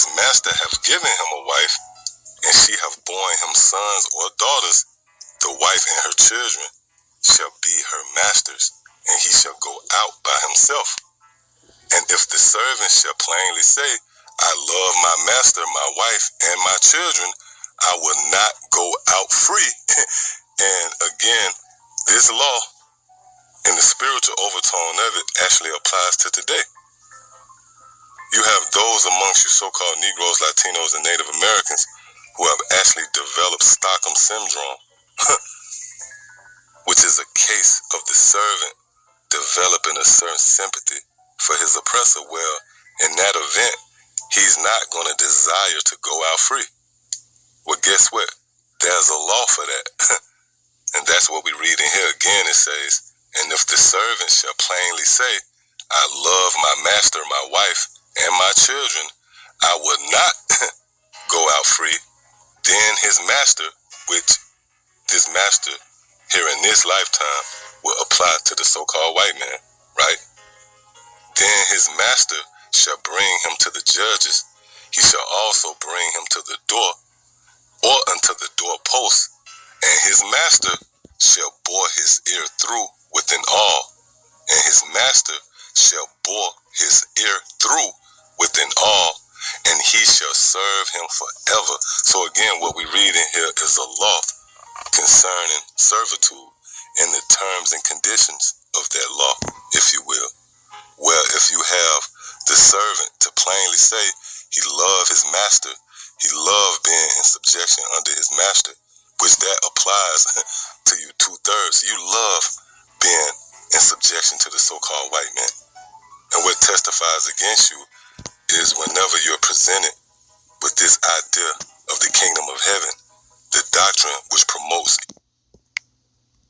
his master have given him a wife, and she have borne him sons or daughters, the wife and her children shall be her master's, and he shall go out by himself. And if the servant shall plainly say, I love my master, my wife, and my children, I will not go out free. And again, this law and the spiritual overtone of it actually applies to today. You have those amongst you so-called Negroes, Latinos, and Native Americans who have actually developed Stockholm Syndrome, which is a case of the servant developing a certain sympathy for his oppressor. Well, in that event, he's not going to desire to go out free. Well, guess what? There's a law for that. And that's what we read in here again. It says, and if the servant shall plainly say, I love my master, my wife, and my children, I would not go out free, then his master, which this master here in this lifetime will apply to the so-called white man, right? Then his master shall bring him to the judges. He shall also bring him to the door or unto the doorpost, and his master shall bore his ear through within all, and his master shall bore his ear through within all, and he shall serve him forever. So again, what we read in here is a law concerning servitude and the terms and conditions of that law, if you will. Well, if you have the servant to plainly say he loved his master, he loved being in subjection under his master, which that applies to you 2/3. You love being in subjection to the so-called white man. And what testifies against you is whenever you're presented with this idea of the kingdom of heaven, the doctrine which promotes